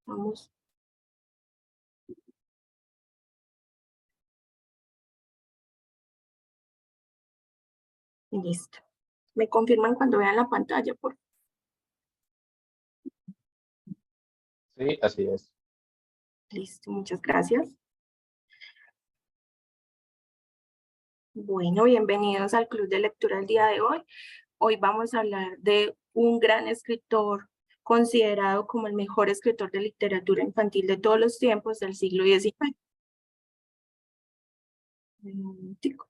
Vamos. Listo. ¿Me confirman cuando vean la pantalla, por favor? Sí, así es. Listo, muchas gracias. Bueno, bienvenidos al Club de Lectura el día de hoy. Hoy vamos a hablar de un gran escritor considerado como el mejor escritor de literatura infantil de todos los tiempos del siglo XIX. Un momentico.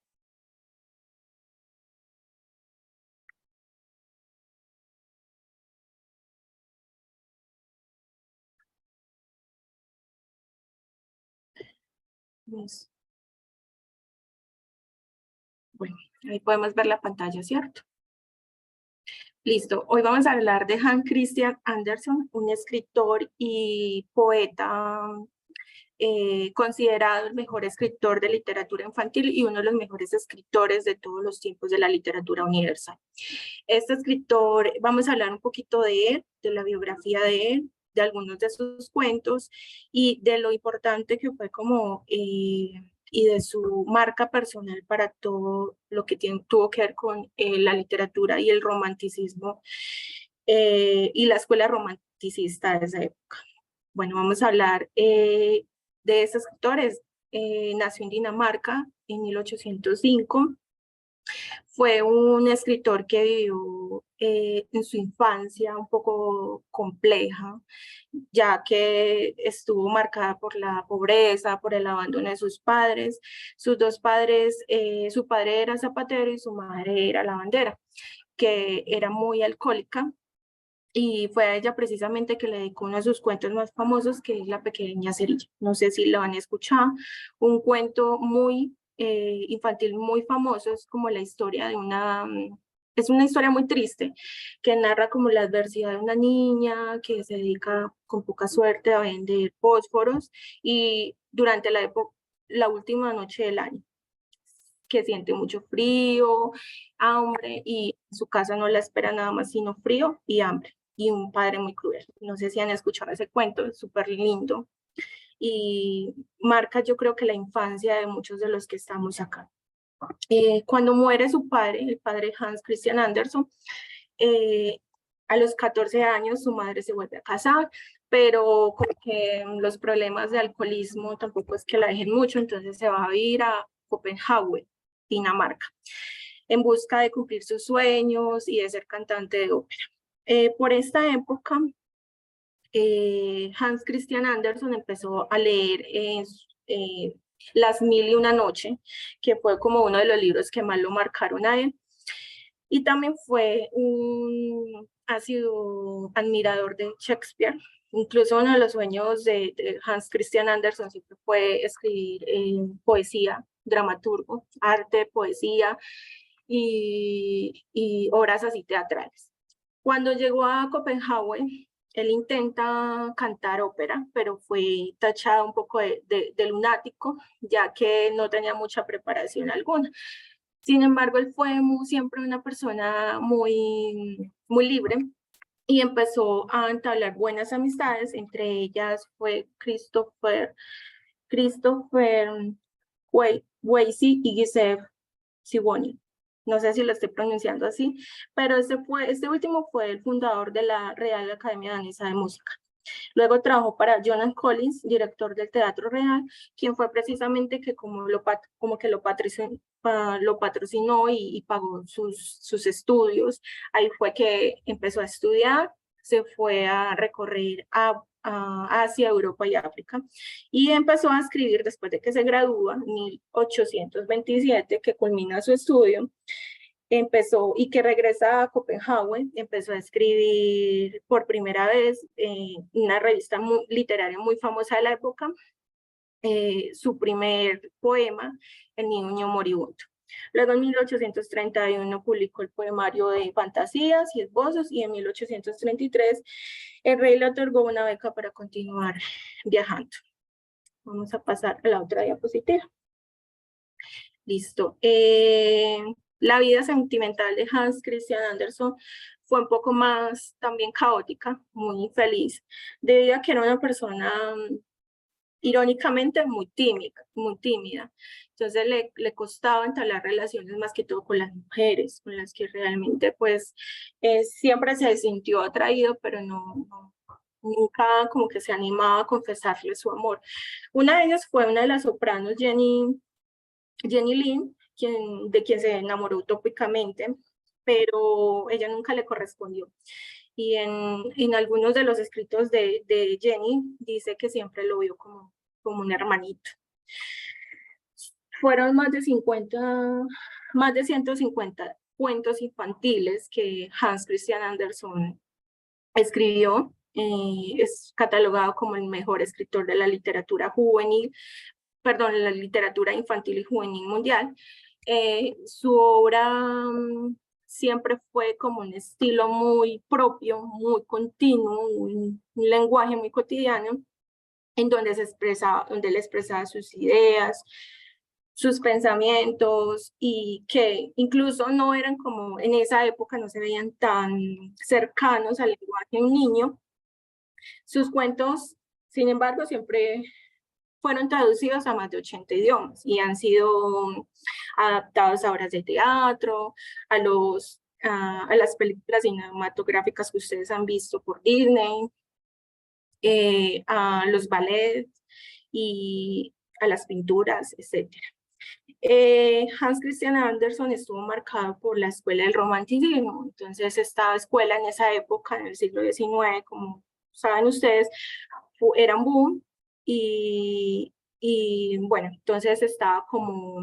Listo. Bueno, ahí podemos ver la pantalla, ¿cierto? Listo, hoy vamos a hablar de Hans Christian Andersen, un escritor y poeta considerado el mejor escritor de literatura infantil y uno de los mejores escritores de todos los tiempos de la literatura universal. Este escritor, vamos a hablar un poquito de él, de la biografía de él, de algunos de sus cuentos y de lo importante que fue como y de su marca personal para todo lo que tuvo que ver con la literatura y el romanticismo y la escuela romanticista de esa época. Bueno, vamos a hablar de ese escritor. Nació en Dinamarca en 1805. Fue un escritor que vivió en su infancia un poco compleja, ya que estuvo marcada por la pobreza, por el abandono de sus padres. Sus dos padres, su padre era zapatero y su madre era lavandera, que era muy alcohólica. Y fue a ella precisamente que le dedicó uno de sus cuentos más famosos, que es La Pequeña Cerilla. No sé si lo han escuchado. Un cuento muy infantil, muy famoso, es como la historia de es una historia muy triste, que narra como la adversidad de una niña que se dedica con poca suerte a vender fósforos y durante la última noche del año, que siente mucho frío, hambre y en su casa no la espera nada más sino frío y hambre y un padre muy cruel. No sé si han escuchado ese cuento, es súper lindo y marca yo creo que la infancia de muchos de los que estamos acá. Cuando muere su padre, el padre Hans Christian Andersen, a los 14 años su madre se vuelve a casar, pero como que los problemas de alcoholismo tampoco es que la dejen mucho, entonces se va a ir a Copenhague, Dinamarca, en busca de cumplir sus sueños y de ser cantante de ópera. Por esta época, Hans Christian Andersen empezó a leer Las Mil y una Noche, que fue como uno de los libros que más lo marcaron a él. Y también ha sido admirador de Shakespeare. Incluso uno de los sueños de Hans Christian Andersen siempre fue escribir poesía, dramaturgo, arte, poesía y obras así teatrales. Cuando llegó a Copenhague, él intenta cantar ópera, pero fue tachado un poco de lunático, ya que no tenía mucha preparación alguna. Sin embargo, él fue siempre una persona muy libre y empezó a entablar buenas amistades. Entre ellas fue Christopher Weisy y Giuseppe Siboni. No sé si lo estoy pronunciando así, pero este último fue el fundador de la Real Academia Danesa de Música. Luego trabajó para Jonas Collins, director del Teatro Real, quien fue precisamente que como que lo patrocinó y pagó sus estudios. Ahí fue que empezó a estudiar, se fue a recorrer a Asia, Europa y África, y empezó a escribir después de que se gradúa en 1827, que culmina su estudio. Y que regresa a Copenhague, empezó a escribir por primera vez una revista literaria muy famosa de la época, su primer poema, El Niño Moribundo. Luego en 1831 publicó el poemario de fantasías y esbozos y en 1833 el rey le otorgó una beca para continuar viajando. Vamos a pasar a la otra diapositiva. Listo. La vida sentimental de Hans Christian Andersen fue un poco más también caótica, muy infeliz, debido a que era una persona irónicamente muy tímida, muy tímida. Entonces le costaba entablar relaciones más que todo con las mujeres, con las que realmente pues siempre se sintió atraído, pero nunca como que se animaba a confesarle su amor. Una de ellas fue una de las sopranos, Jenny Lind, de quien se enamoró utópicamente, pero ella nunca le correspondió. Y en algunos de los escritos de Jenny dice que siempre lo vio como un hermanito. Fueron más de 150 cuentos infantiles que Hans Christian Andersen escribió. Es catalogado como el mejor escritor de la literatura juvenil, perdón, la literatura infantil y juvenil mundial. Su obra siempre fue como un estilo muy propio, muy continuo, un lenguaje muy cotidiano, en donde él expresaba sus ideas, sus pensamientos, y que incluso no eran como, en esa época no se veían tan cercanos al lenguaje de un niño. Sus cuentos, sin embargo, siempre fueron traducidos a más de 80 idiomas y han sido adaptados a obras de teatro, a las películas cinematográficas que ustedes han visto por Disney, a los ballets y a las pinturas, etc. Hans Christian Andersen estuvo marcado por la escuela del romanticismo. Entonces esta escuela en esa época, en el siglo XIX, como saben ustedes, era un boom, y bueno, entonces estaba como,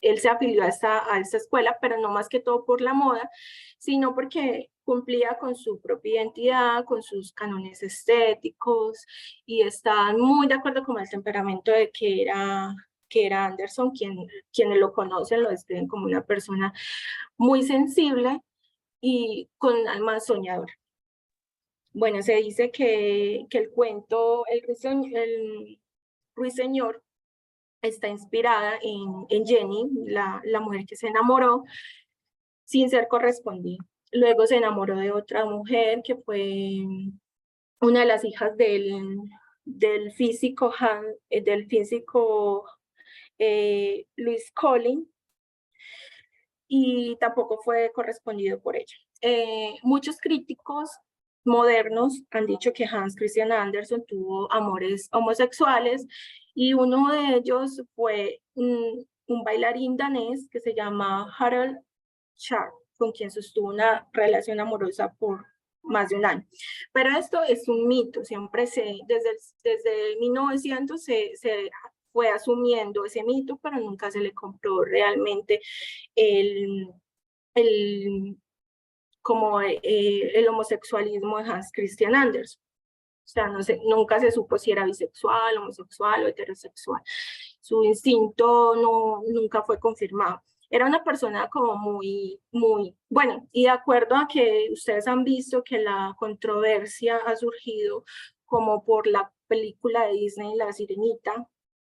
él se afilió a esta escuela, pero no más que todo por la moda, sino porque cumplía con su propia identidad, con sus cánones estéticos, y estaban muy de acuerdo con el temperamento de que era Andersen. Quienes lo conocen lo describen como una persona muy sensible y con un alma soñadora. Bueno, se dice que el cuento El Ruiseñor está inspirada en Jenny, la mujer que se enamoró sin ser correspondida. Luego se enamoró de otra mujer que fue una de las hijas del físico Louis Collin, y tampoco fue correspondido por ella. Muchos críticos modernos han dicho que Hans Christian Andersen tuvo amores homosexuales, y uno de ellos fue un bailarín danés que se llama Harald Scharp, con quien sostuvo una relación amorosa por más de un año. Pero esto es un mito, siempre desde 1900 se fue asumiendo ese mito, pero nunca se le comprobó realmente el homosexualismo de Hans Christian Andersen. O sea, nunca se supo si era bisexual, homosexual o heterosexual. Su instinto nunca fue confirmado. Era una persona como bueno, y de acuerdo a que ustedes han visto que la controversia ha surgido como por la película de Disney, La Sirenita,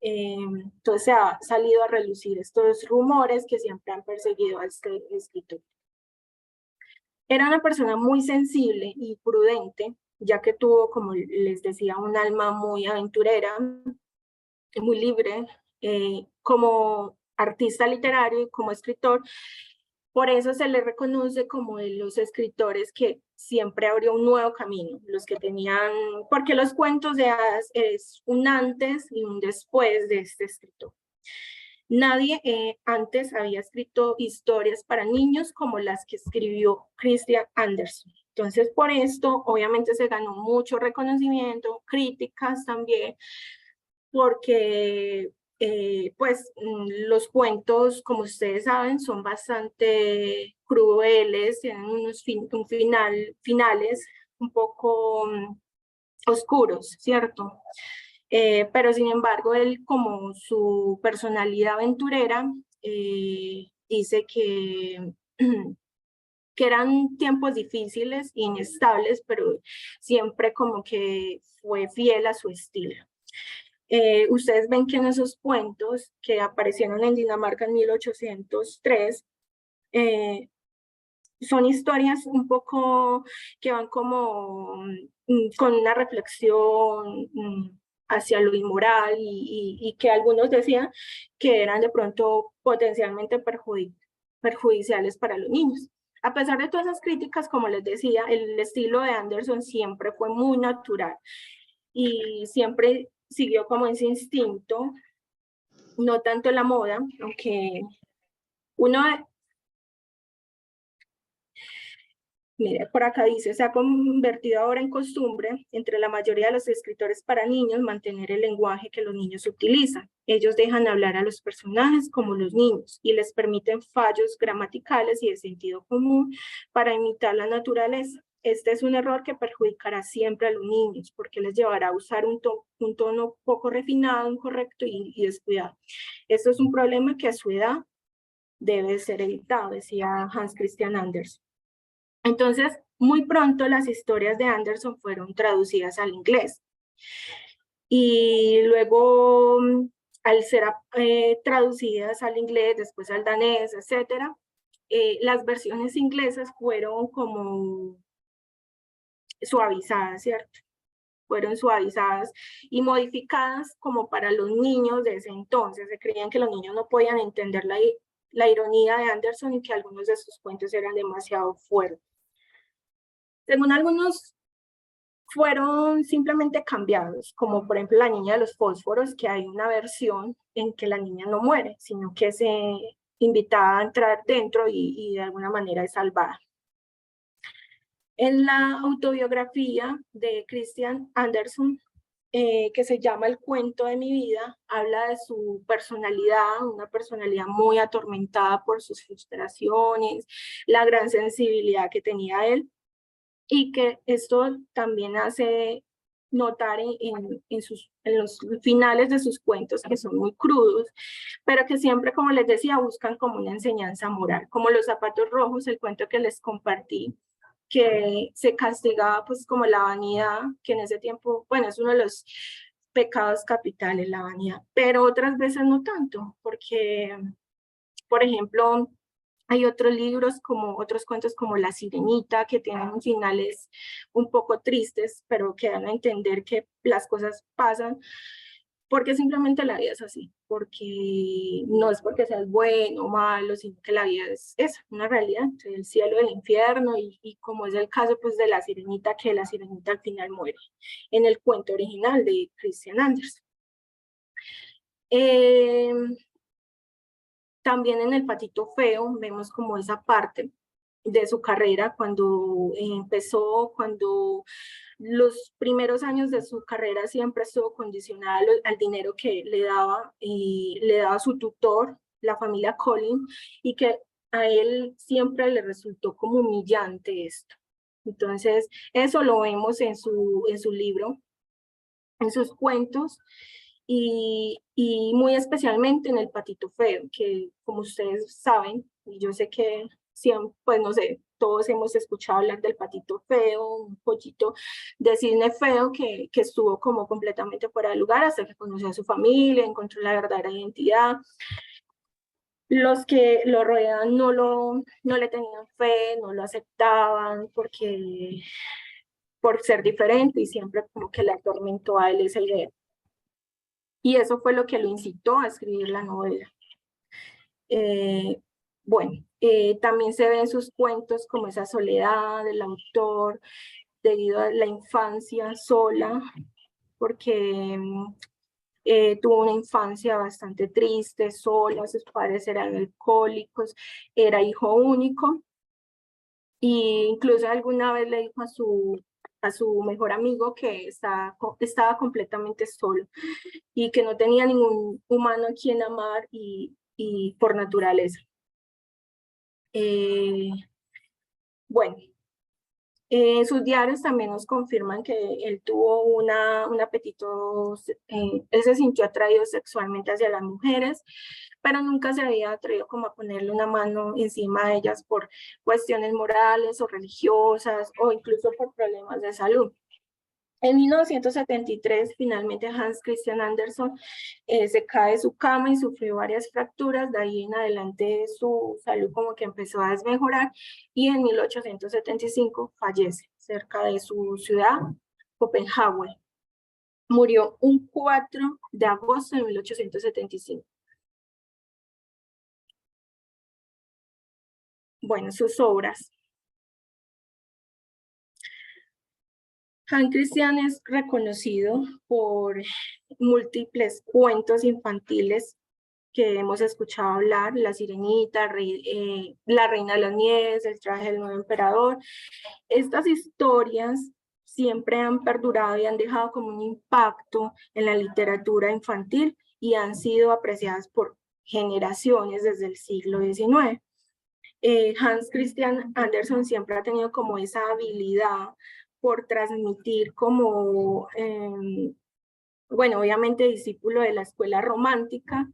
entonces se ha salido a relucir estos rumores que siempre han perseguido a este escritor. Era una persona muy sensible y prudente, ya que tuvo, como les decía, un alma muy aventurera, muy libre, como artista literario y como escritor. Por eso se le reconoce como de los escritores que siempre abrió un nuevo camino, los que tenían, porque los cuentos de hadas es un antes y un después de este escritor. Nadie antes había escrito historias para niños como las que escribió Christian Andersen. Entonces, por esto, obviamente se ganó mucho reconocimiento, críticas también, porque pues los cuentos, como ustedes saben, son bastante crueles, tienen unos finales un poco oscuros, ¿cierto? Pero sin embargo, él, como su personalidad aventurera, dice que eran tiempos difíciles, inestables, pero siempre como que fue fiel a su estilo. Ustedes ven que en esos cuentos que aparecieron en Dinamarca en 1803, son historias un poco que van como con una reflexión hacia lo inmoral y que algunos decían que eran de pronto potencialmente perjudiciales para los niños. A pesar de todas esas críticas, como les decía, el estilo de Anderson siempre fue muy natural y siempre siguió como ese instinto, no tanto la moda, aunque uno, mire, por acá dice, se ha convertido ahora en costumbre entre la mayoría de los escritores para niños mantener el lenguaje que los niños utilizan. Ellos dejan hablar a los personajes como los niños y les permiten fallos gramaticales y de sentido común para imitar la naturaleza. Este es un error que perjudicará siempre a los niños porque les llevará a usar un tono poco refinado, incorrecto y descuidado. Esto es un problema que a su edad debe ser evitado, decía Hans Christian Andersen. Entonces, muy pronto las historias de Anderson fueron traducidas al inglés. Y luego, al ser traducidas al inglés, después al danés, etc., las versiones inglesas fueron como suavizadas, ¿cierto? Fueron suavizadas y modificadas como para los niños de ese entonces. Se creían que los niños no podían entender la ironía de Anderson y que algunos de sus cuentos eran demasiado fuertes. Según algunos, fueron simplemente cambiados, como por ejemplo La Niña de los Fósforos, que hay una versión en que la niña no muere, sino que se invita a entrar dentro y de alguna manera es salvada. En la autobiografía de Christian Andersen, que se llama El cuento de mi vida, habla de su personalidad, una personalidad muy atormentada por sus frustraciones, la gran sensibilidad que tenía él, y que esto también hace notar en los finales de sus cuentos, que son muy crudos, pero que siempre, como les decía, buscan como una enseñanza moral, como Los zapatos rojos, el cuento que les compartí, que se castigaba pues como la vanidad, que en ese tiempo, bueno, es uno de los pecados capitales, la vanidad, pero otras veces no tanto, porque, por ejemplo, hay otros libros, como otros cuentos como La Sirenita, que tienen finales un poco tristes, pero que dan a entender que las cosas pasan, porque simplemente la vida es así, porque no es porque seas bueno o malo, sino que la vida es esa, una realidad, el cielo y el infierno, y como es el caso pues de La Sirenita, que la Sirenita al final muere, en el cuento original de Christian Andersen. También en El patito feo vemos como esa parte de su carrera cuando empezó, cuando los primeros años de su carrera siempre estuvo condicionada al dinero que le daba su tutor, la familia Collin, y que a él siempre le resultó como humillante esto. Entonces, eso lo vemos en su libro, en sus cuentos, y muy especialmente en El patito feo, que como ustedes saben, y yo sé que siempre, pues no sé, todos hemos escuchado hablar del patito feo, un pollito de cisne feo que estuvo como completamente fuera de lugar hasta que conoció a su familia, encontró la verdadera identidad. Los que lo rodean no le tenían fe, no lo aceptaban por ser diferente, y siempre como que le atormentó a él esa idea. Y eso fue lo que lo incitó a escribir la novela. Bueno, también se ve en sus cuentos como esa soledad del autor debido a la infancia sola, porque tuvo una infancia bastante triste, sola, sus padres eran alcohólicos, era hijo único, e incluso alguna vez le dijo a su mejor amigo que estaba completamente solo y que no tenía ningún humano a quien amar y por naturaleza. Bueno, sus diarios también nos confirman que él tuvo un apetito, él se sintió atraído sexualmente hacia las mujeres, pero nunca se había atrevido como a ponerle una mano encima de ellas por cuestiones morales o religiosas o incluso por problemas de salud. En 1973, finalmente Hans Christian Andersen se cae de su cama y sufrió varias fracturas. De ahí en adelante su salud como que empezó a desmejorar y en 1875 fallece cerca de su ciudad, Copenhague. Murió un 4 de agosto de 1875. Bueno, sus obras. Hans Christian es reconocido por múltiples cuentos infantiles que hemos escuchado hablar: La Sirenita, La Reina de las Nieves, El traje del nuevo emperador. Estas historias siempre han perdurado y han dejado como un impacto en la literatura infantil y han sido apreciadas por generaciones desde el siglo XIX. Hans Christian Andersen siempre ha tenido como esa habilidad por transmitir como, bueno, obviamente discípulo de la escuela romántica,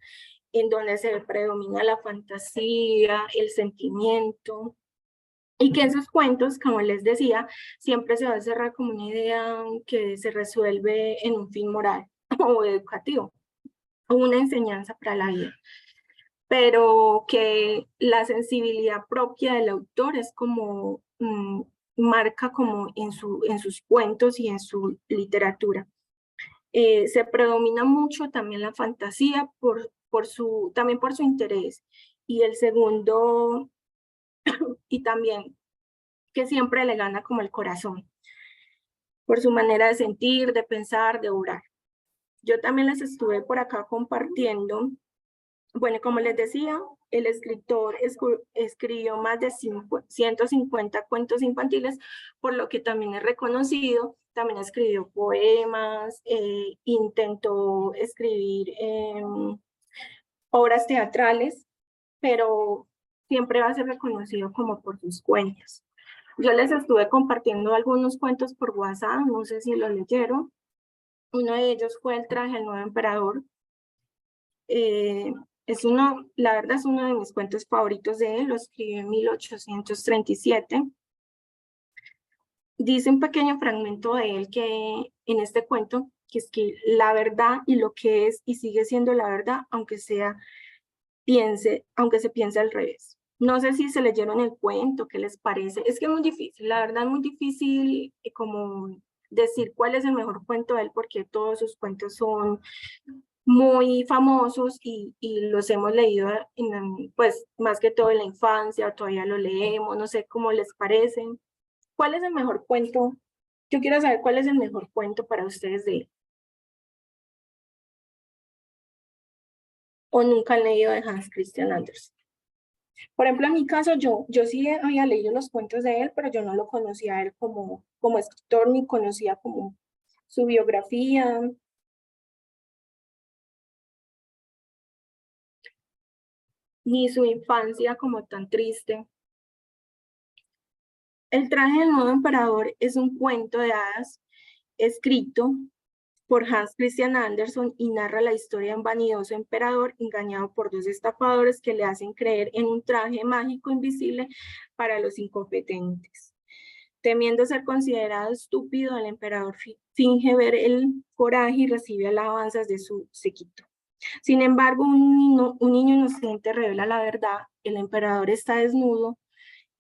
en donde se predomina la fantasía, el sentimiento, y que en sus cuentos, como les decía, siempre se va a cerrar como una idea que se resuelve en un fin moral o educativo, o una enseñanza para la vida, pero que la sensibilidad propia del autor es como, marca como en sus cuentos y en su literatura. Se predomina mucho también la fantasía también por su interés. Y el segundo, y también que siempre le gana como el corazón, por su manera de sentir, de pensar, de obrar. Yo también les estuve por acá compartiendo. Bueno, como les decía, el escritor escribió más de 150 cuentos infantiles, por lo que también es reconocido. También escribió poemas, intentó escribir obras teatrales, pero siempre va a ser reconocido como por sus cuentos. Yo les estuve compartiendo algunos cuentos por WhatsApp, no sé si los leyeron. Uno de ellos fue El traje del nuevo emperador. La verdad es uno de mis cuentos favoritos de él, lo escribió en 1837. Dice un pequeño fragmento de él que en este cuento, que es que la verdad y lo que es y sigue siendo la verdad, aunque se piense al revés. No sé si se leyeron el cuento, qué les parece. Es que es muy difícil, la verdad es muy difícil como decir cuál es el mejor cuento de él, porque todos sus cuentos son muy famosos y los hemos leído, pues más que todo en la infancia, todavía lo leemos, no sé cómo les parecen. ¿Cuál es el mejor cuento? Yo quiero saber cuál es el mejor cuento para ustedes de él. ¿O nunca han leído de Hans Christian Andersen? Por ejemplo, en mi caso, yo sí había leído los cuentos de él, pero yo no lo conocía a él como escritor, ni conocía como su biografía, ni su infancia como tan triste. El traje del nuevo emperador es un cuento de hadas escrito por Hans Christian Andersen y narra la historia de un vanidoso emperador engañado por dos estafadores que le hacen creer en un traje mágico invisible para los incompetentes. Temiendo ser considerado estúpido, el emperador finge ver el coraje y recibe alabanzas de su séquito. Sin embargo, un niño inocente revela la verdad: el emperador está desnudo.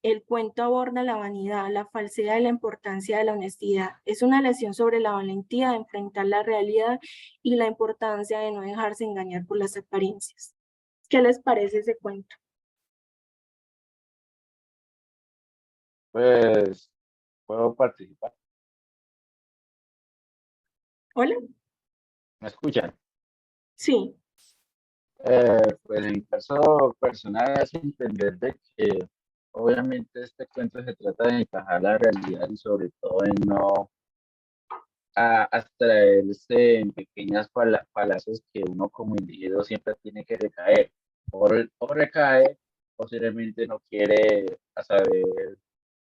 El cuento aborda la vanidad, la falsedad y la importancia de la honestidad. Es una lección sobre la valentía de enfrentar la realidad y la importancia de no dejarse engañar por las apariencias. ¿Qué les parece ese cuento? Pues puedo participar. ¿Hola? ¿Me escuchan? Sí. Pues en mi caso personal es entender de que obviamente este cuento se trata de encajar la realidad y sobre todo en no abstraerse en pequeñas falacias que uno como individuo siempre tiene que recaer. O recae, posiblemente no quiere a saber,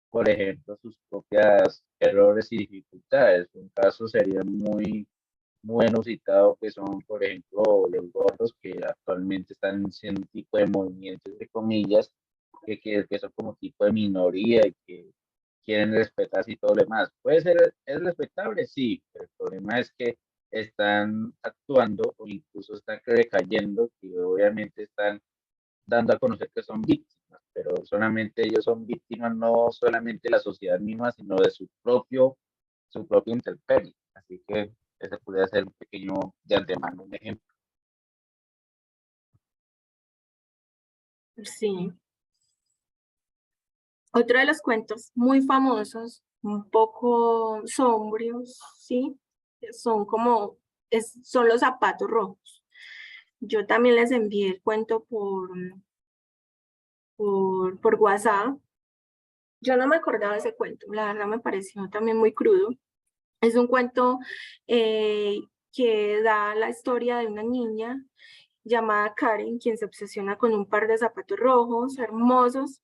por ejemplo, sus propias errores y dificultades. Un caso sería muy inusitado que son, por ejemplo, los gordos que actualmente están haciendo un tipo de movimientos, de comillas, que son como tipo de minoría y que quieren respetarse y todo lo demás. Puede ser, es respetable, sí, pero el problema es que están actuando o incluso están recayendo y obviamente están dando a conocer que son víctimas, pero solamente ellos son víctimas, no solamente la sociedad misma, sino de su propio intemperie. Así que ese podría ser un pequeño de antemano, un ejemplo. Sí. Otro de los cuentos muy famosos, un poco sombrios, ¿sí? Son como, son los zapatos rojos. Yo también les envié el cuento por WhatsApp. Yo no me acordaba de ese cuento, la verdad me pareció también muy crudo. Es un cuento eh, que da la historia de una niña llamada Karen, quien se obsesiona con un par de zapatos rojos, hermosos,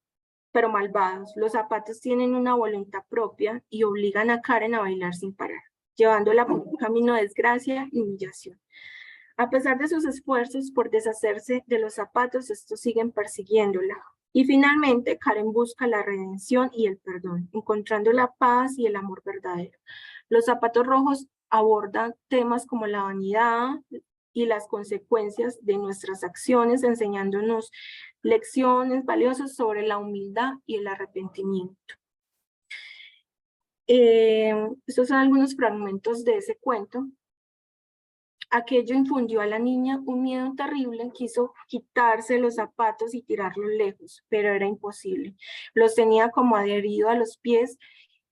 pero malvados. Los zapatos tienen una voluntad propia y obligan a Karen a bailar sin parar, llevándola por un camino de desgracia y humillación. A pesar de sus esfuerzos por deshacerse de los zapatos, estos siguen persiguiéndola. Y finalmente, Karen busca la redención y el perdón, encontrando la paz y el amor verdadero. Los zapatos rojos abordan temas como la vanidad y las consecuencias de nuestras acciones, enseñándonos lecciones valiosas sobre la humildad y el arrepentimiento. Estos son algunos fragmentos de ese cuento. Aquello infundió a la niña un miedo terrible, quiso quitarse los zapatos y tirarlos lejos, pero era imposible. Los tenía como adherido a los pies.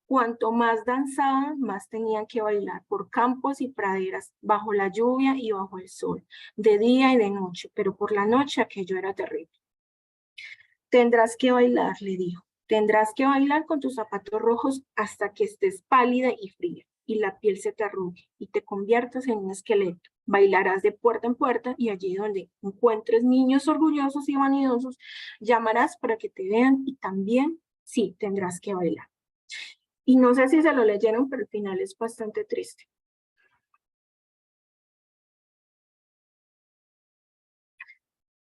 Cuanto más danzaban, más tenían que bailar por campos y praderas, bajo la lluvia y bajo el sol, de día y de noche, pero por la noche aquello era terrible. Tendrás que bailar, le dijo. Tendrás que bailar con tus zapatos rojos hasta que estés pálida y fría, y la piel se te arrugue, y te conviertas en un esqueleto. Bailarás de puerta en puerta, y allí donde encuentres niños orgullosos y vanidosos, llamarás para que te vean, y también, sí, tendrás que bailar. Y no sé si se lo leyeron, pero el final es bastante triste.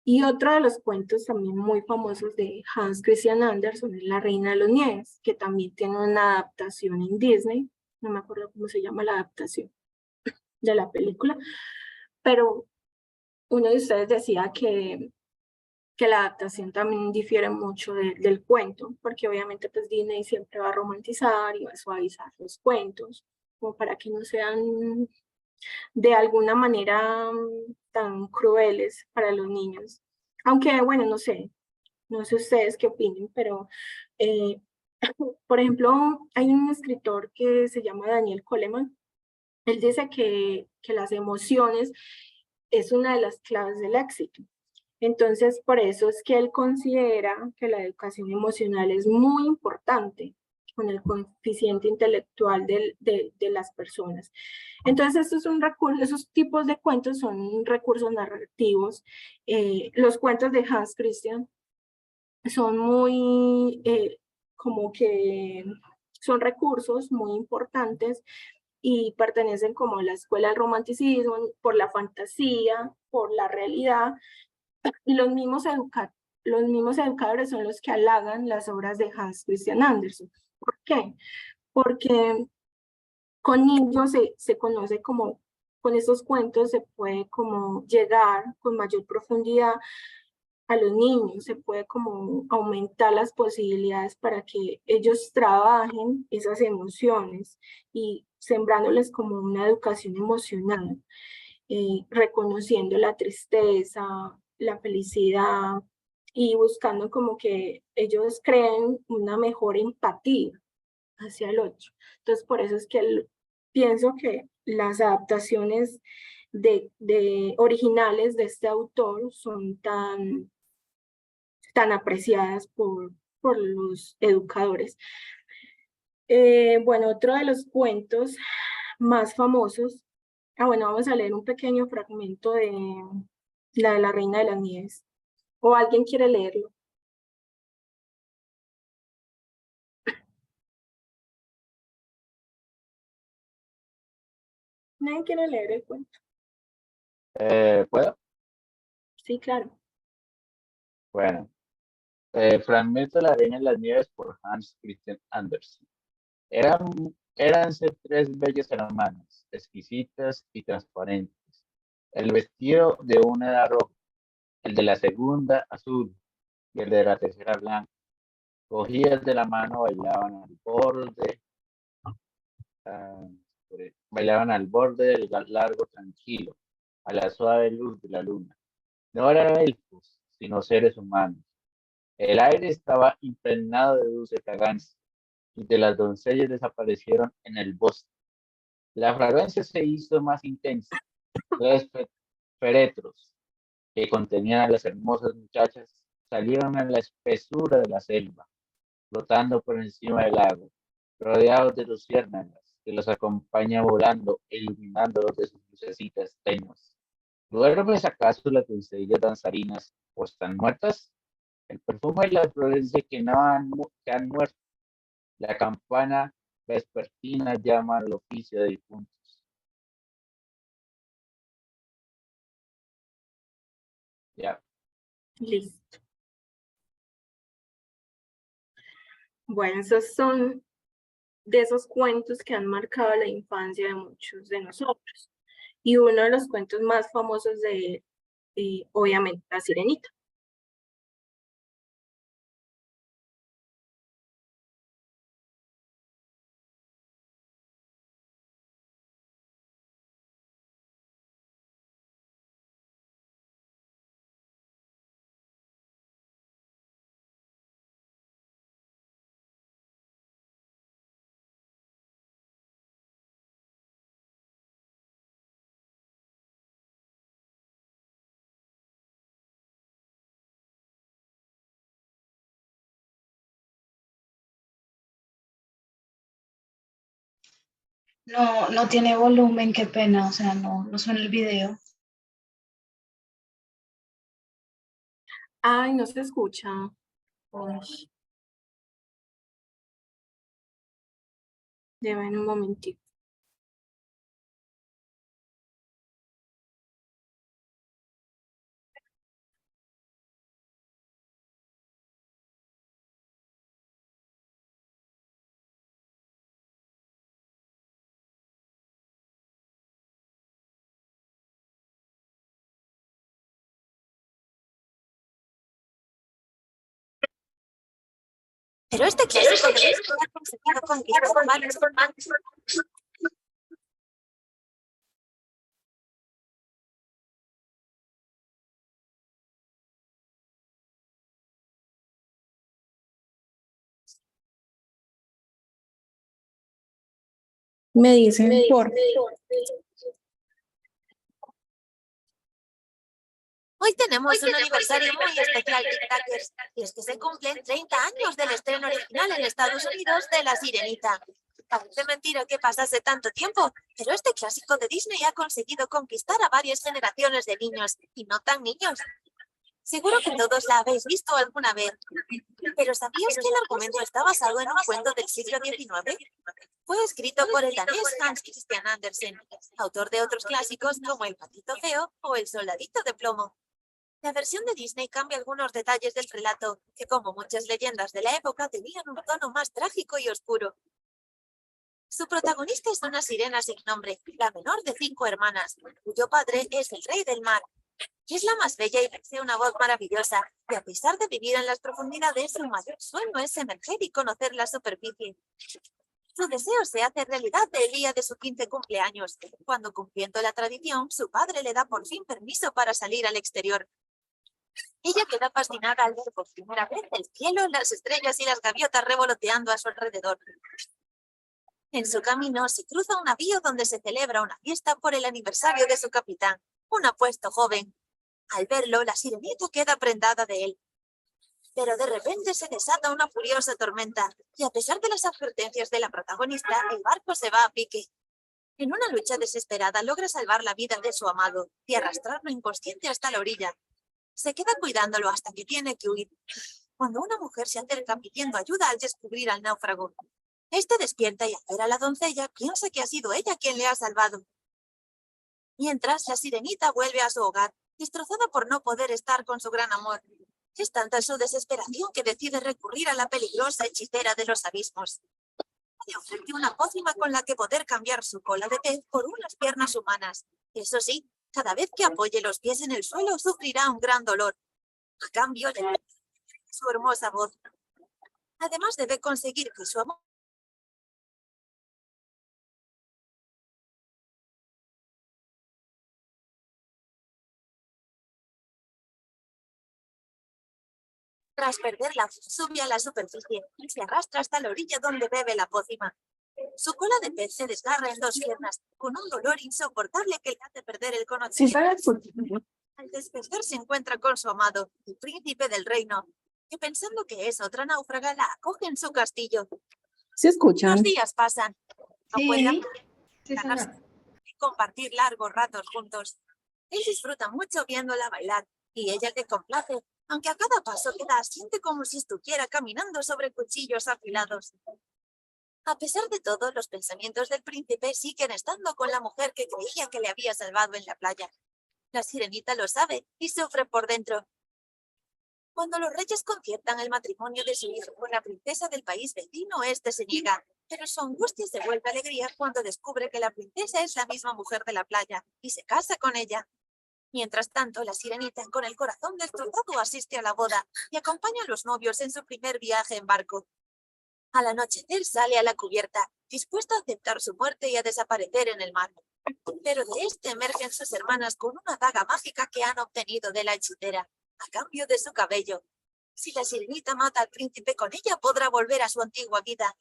Y otro de los cuentos también muy famosos de Hans Christian Andersen es La Reina de los Nieves, que también tiene una adaptación en Disney. No me acuerdo cómo se llama la adaptación de la película, pero uno de ustedes decía que la adaptación también difiere mucho del cuento, porque obviamente pues Disney siempre va a romantizar y va a suavizar los cuentos, como para que no sean de alguna manera tan crueles para los niños. Aunque, bueno, no sé ustedes qué opinen, pero, eh, por ejemplo, hay un escritor que se llama Daniel Coleman. Él dice que las emociones es una de las claves del éxito. Entonces, por eso es que él considera que la educación emocional es muy importante con el coeficiente intelectual de las personas. Entonces, estos son recursos, esos tipos de cuentos son recursos narrativos. Los cuentos de Hans Christian son muy, como que son recursos muy importantes y pertenecen como a la escuela del romanticismo, por la fantasía, por la realidad, y los mismos educadores son los que halagan las obras de Hans Christian Andersen. ¿Por qué? Porque con niños se conoce como, con estos cuentos se puede como llegar con mayor profundidad a los niños, se puede como aumentar las posibilidades para que ellos trabajen esas emociones y sembrándoles como una educación emocional, reconociendo la tristeza, la felicidad y buscando como que ellos creen una mejor empatía hacia el otro. Entonces, por eso es que pienso que las adaptaciones originales de este autor son tan apreciadas por los educadores. Bueno, otro de los cuentos más famosos, bueno, vamos a leer un pequeño fragmento de la Reina de las Nieves. ¿O alguien quiere leerlo? ¿Nadie quiere leer el cuento? ¿Puedo? Sí, claro. Bueno, Fragmento de la Reina de las Nieves por Hans Christian Andersen. Éranse tres bellas hermanas, exquisitas y transparentes. El vestido de una era rojo, el de la segunda azul y el de la tercera blanco. Cogidas de la mano ah, bailaban al borde del largo tranquilo, a la suave luz de la luna. No eran elfos, sino seres humanos. El aire estaba impregnado de dulce fragancia, y de las doncellas desaparecieron en el bosque. La fragancia se hizo más intensa. Tres féretros que contenían a las hermosas muchachas salieron a la espesura de la selva, flotando por encima del lago, rodeados de luciérnagas que los acompañan volando e iluminándolos de sus lucecitas tenues. ¿Duermes acaso las doncellas danzarinas o están muertas? El perfume y la florencia que han muerto. La campana vespertina llama al oficio de difuntos. Ya. Listo. Bueno, esos son de esos cuentos que han marcado la infancia de muchos de nosotros. Y uno de los cuentos más famosos de obviamente, La Sirenita. No, no tiene volumen, qué pena, o sea, no suena el video. Ay, no se escucha. Uy, déjame un momentito. Pero este clásico de Disney ha conseguido conquistar varios fans. Me dicen por... Hoy tenemos un aniversario muy especial, TikTokers, y es que se cumplen 30 años del estreno original en Estados Unidos de La Sirenita. Parece mentira que pasase tanto tiempo, pero este clásico de Disney ha conseguido conquistar a varias generaciones de niños, y no tan niños. Seguro que todos la habéis visto alguna vez, pero ¿sabías que el argumento está basado en un cuento del siglo XIX? Fue escrito por el danés Hans Christian Andersen, autor de otros clásicos como El patito feo o El soldadito de plomo. La versión de Disney cambia algunos detalles del relato, que como muchas leyendas de la época tenían un tono más trágico y oscuro. Su protagonista es una sirena sin nombre, la menor de 5 hermanas, cuyo padre es el rey del mar. Es la más bella y posee una voz maravillosa, y a pesar de vivir en las profundidades, su mayor sueño es emerger y conocer la superficie. Su deseo se hace realidad el día de su 15 cumpleaños, cuando, cumpliendo la tradición, su padre le da por fin permiso para salir al exterior. Ella queda fascinada al ver por primera vez el cielo, las estrellas y las gaviotas revoloteando a su alrededor. En su camino se cruza un navío donde se celebra una fiesta por el aniversario de su capitán, un apuesto joven. Al verlo, la sirenita queda prendada de él. Pero de repente se desata una furiosa tormenta, y a pesar de las advertencias de la protagonista, el barco se va a pique. En una lucha desesperada logra salvar la vida de su amado y arrastrarlo inconsciente hasta la orilla. Se queda cuidándolo hasta que tiene que huir, cuando una mujer se acerca pidiendo ayuda al descubrir al náufrago. Este despierta y al ver a la doncella piensa que ha sido ella quien le ha salvado. Mientras, la sirenita vuelve a su hogar, destrozada por no poder estar con su gran amor. Es tanta su desesperación que decide recurrir a la peligrosa hechicera de los abismos. Le ofrece una pócima con la que poder cambiar su cola de pez por unas piernas humanas. Eso sí, cada vez que apoye los pies en el suelo sufrirá un gran dolor. A cambio, le dará su hermosa voz. Además, debe conseguir que su amor tras perderla, sube a la superficie y se arrastra hasta la orilla donde bebe la pócima. Su cola de pez se desgarra en 2 piernas, con un dolor insoportable que le hace perder el Sí, conocimiento. para escuchar. Al despertar se encuentra con su amado, el príncipe del reino, que pensando que es otra náufraga, la acoge en su castillo. ¿Se escuchan? Los días pasan. No puede Sí, sí, ganarse señor. y compartir largos ratos juntos. Él disfruta mucho viéndola bailar y ella le complace, aunque a cada paso que da siente como si estuviera caminando sobre cuchillos afilados. A pesar de todo, los pensamientos del príncipe siguen estando con la mujer que creía que le había salvado en la playa. La sirenita lo sabe y sufre por dentro. Cuando los reyes conciertan el matrimonio de su hijo con la princesa del país vecino, este se niega, pero su angustia se vuelve alegría cuando descubre que la princesa es la misma mujer de la playa y se casa con ella. Mientras tanto, la sirenita, con el corazón destrozado, asiste a la boda y acompaña a los novios en su primer viaje en barco. Al anochecer sale a la cubierta, dispuesta a aceptar su muerte y a desaparecer en el mar. Pero de este emergen sus hermanas con una daga mágica que han obtenido de la hechicera, a cambio de su cabello. Si la sirenita mata al príncipe con ella, podrá volver a su antigua vida.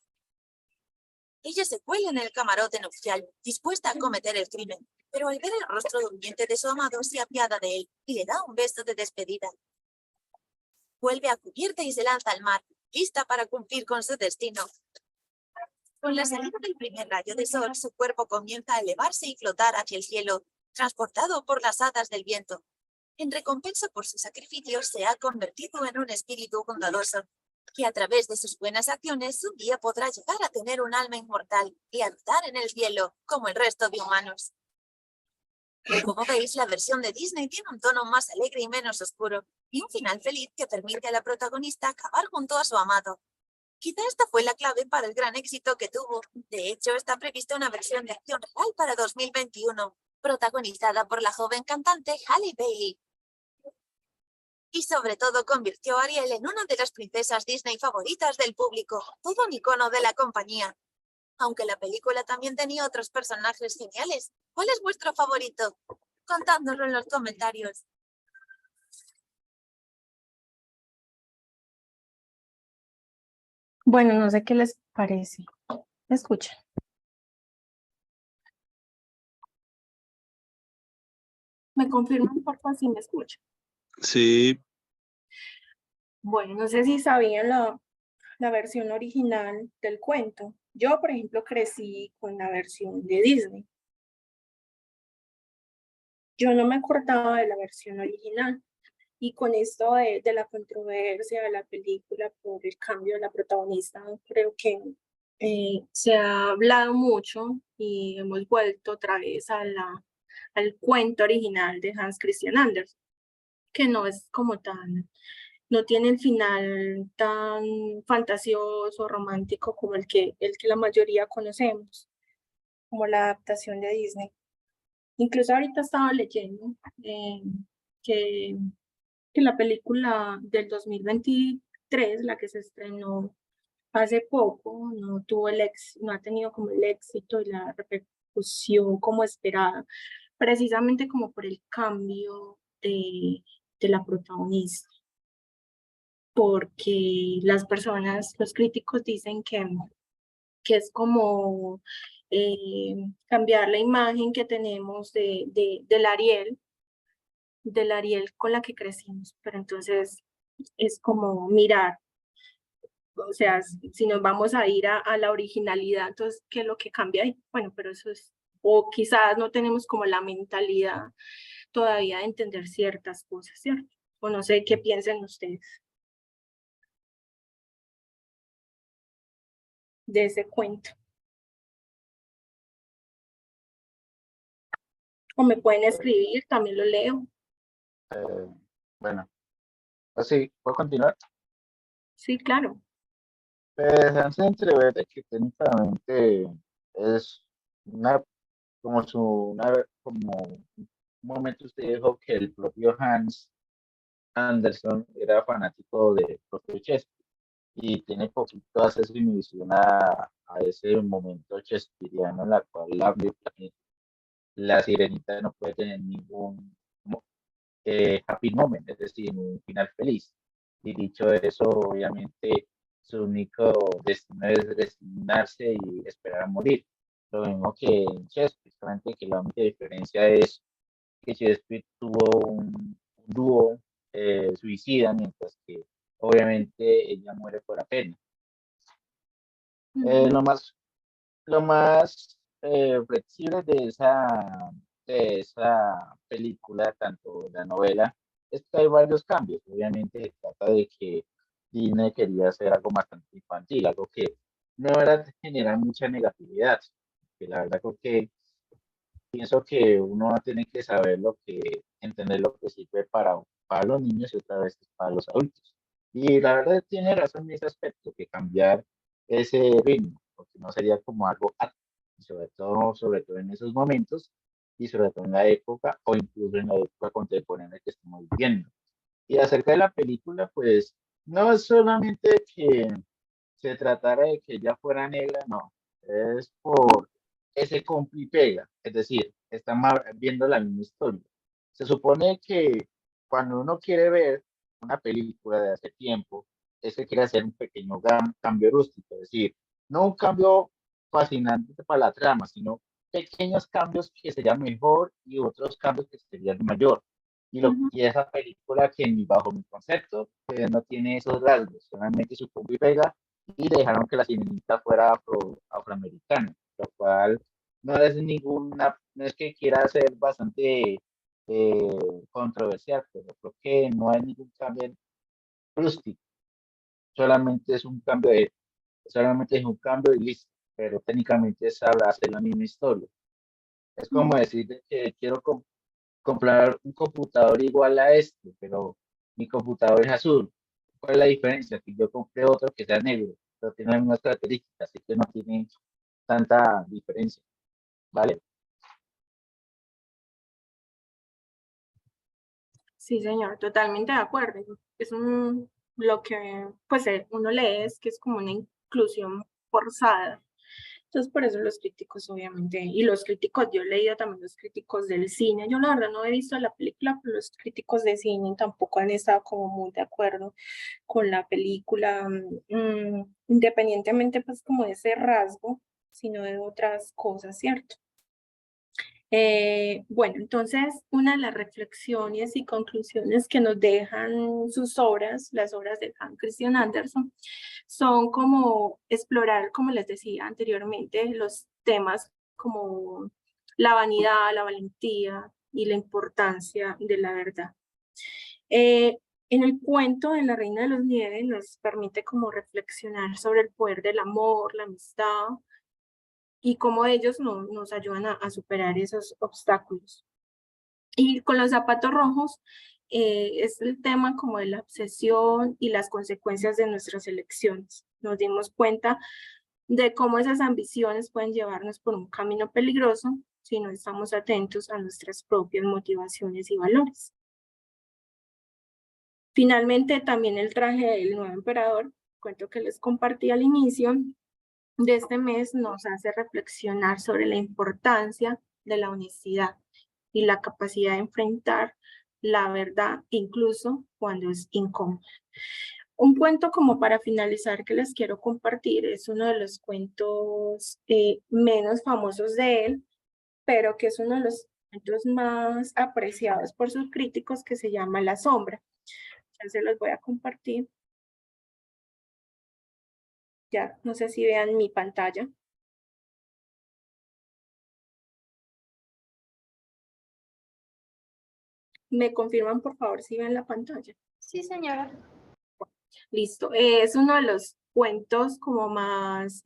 Ella se cuela en el camarote nupcial, dispuesta a cometer el crimen, pero al ver el rostro durmiente de su amado, se apiada de él y le da un beso de despedida. Vuelve a cubierta y se lanza al mar, lista para cumplir con su destino. Con la salida del primer rayo de sol, su cuerpo comienza a elevarse y flotar hacia el cielo, transportado por las hadas del viento. En recompensa por sus sacrificios, se ha convertido en un espíritu bondadoso, que a través de sus buenas acciones un día podrá llegar a tener un alma inmortal y habitar en el cielo, como el resto de humanos. Como veis, la versión de Disney tiene un tono más alegre y menos oscuro, y un final feliz que permite a la protagonista acabar junto a su amado. Quizá esta fue la clave para el gran éxito que tuvo. De hecho, está prevista una versión de acción real para 2021, protagonizada por la joven cantante Halle Bailey. Y sobre todo convirtió a Ariel en una de las princesas Disney favoritas del público, todo un icono de la compañía. Aunque la película también tenía otros personajes geniales. ¿Cuál es vuestro favorito? Contádnoslo en los comentarios. Bueno, no sé qué les parece. ¿Me escuchan? ¿Me confirman por favor si me escuchan? Sí, Bueno, no sé si sabían la versión original del cuento. Yo, por ejemplo, crecí con la versión de Disney. Yo no me acordaba de la versión original. Y con esto de la controversia de la película por el cambio de la protagonista, creo que se ha hablado mucho y hemos vuelto otra vez al cuento original de Hans Christian Andersen, que no es como tan, no tiene el final tan fantasioso, romántico como el que la mayoría conocemos, como la adaptación de Disney. Incluso ahorita estaba leyendo que que la película del 2023, la que se estrenó hace poco, no ha tenido como el éxito y la repercusión como esperada, precisamente como por el cambio de la protagonista, porque las personas, los críticos dicen que es como cambiar la imagen que tenemos del Ariel con la que crecimos, pero entonces es como mirar, o sea, si nos vamos a ir a la originalidad, entonces, ¿qué es lo que cambia ahí? Bueno, pero eso es, o quizás no tenemos como la mentalidad todavía de entender ciertas cosas, ¿cierto? O no sé qué piensen ustedes de ese cuento. O me pueden escribir, también lo leo. Bueno, así, ¿puedo continuar? Sí, claro. Pues Hansel entrever que técnicamente es una, como un momento usted dijo que el propio Hans Anderson era fanático de propio Shakespeare y tiene poquito acceso y visión a ese momento shakespeariano en la cual la sirenita no puede tener ningún happy moment, es decir, un final feliz. Y dicho eso, obviamente su único destino es resignarse y esperar a morir. Lo mismo que en Shakespeare, solamente que la única diferencia es que Shakespeare tuvo un dúo suicida, mientras que obviamente ella muere por la pena. Ujú. Lo más flexible de esa película, tanto de la novela, es que hay varios cambios. Obviamente se trata de que Disney quería hacer algo bastante infantil, algo que no era de generar mucha negatividad. Que la verdad creo que pienso que uno tiene que saber entender lo que sirve para los niños y otra vez para los adultos. Y la verdad tiene razón en ese aspecto, que cambiar ese ritmo, porque no sería como algo apto, y sobre todo en esos momentos, y sobre todo en la época, o incluso en la época contemporánea que estamos viviendo. Y acerca de la película, pues, no es solamente que se tratara de que ella fuera negra, no, es por ese compra y pega, es decir, estamos viendo la misma historia. Se supone que cuando uno quiere ver una película de hace tiempo, es que quiere hacer un pequeño cambio rústico, es decir, no un cambio fascinante para la trama, sino pequeños cambios que serían mejor y otros cambios que serían mayor. Ujú. Y esa película que bajo mi concepto no tiene esos rasgos, solamente su compra y pega y dejaron que la sirenita fuera afroamericana, lo cual no es no es que quiera ser bastante controversial, pero creo que no hay ningún cambio rústico, solamente es un solamente es un cambio y listo, pero técnicamente es hacer la misma historia. Es como decir de que quiero comprar un computador igual a este, pero mi computador es azul. ¿Cuál es la diferencia? Que yo compré otro que sea negro, pero tiene las mismas características, así que no tiene tanta diferencia, ¿vale? Sí, señor, totalmente de acuerdo. Lo que pues uno lee es que es como una inclusión forzada. Entonces, por eso los críticos, obviamente, y los críticos, yo he leído también los críticos del cine. Yo la verdad no he visto la película, pero los críticos de cine tampoco han estado como muy de acuerdo con la película, independientemente pues como de ese rasgo, sino de otras cosas, ¿cierto? Bueno, entonces una de las reflexiones y conclusiones que nos dejan sus obras, las obras de Hans Christian Andersen, son como explorar, como les decía anteriormente, los temas como la vanidad, la valentía y la importancia de la verdad. En el cuento de La Reina de los Nieves nos permite como reflexionar sobre el poder del amor, la amistad, y cómo ellos nos ayudan a superar esos obstáculos. Y con los zapatos rojos es el tema como de la obsesión y las consecuencias de nuestras elecciones. Nos dimos cuenta de cómo esas ambiciones pueden llevarnos por un camino peligroso si no estamos atentos a nuestras propias motivaciones y valores. Finalmente, también el traje del nuevo emperador, cuento que les compartí al inicio de este mes, nos hace reflexionar sobre la importancia de la honestidad y la capacidad de enfrentar la verdad, incluso cuando es incómodo. Un cuento como para finalizar que les quiero compartir es uno de los cuentos menos famosos de él, pero que es uno de los cuentos más apreciados por sus críticos, que se llama La Sombra. Ya se los voy a compartir. Ya, no sé si vean mi pantalla. ¿Me confirman, por favor, si ven la pantalla? Sí, señora. Listo. Es uno de los cuentos como más...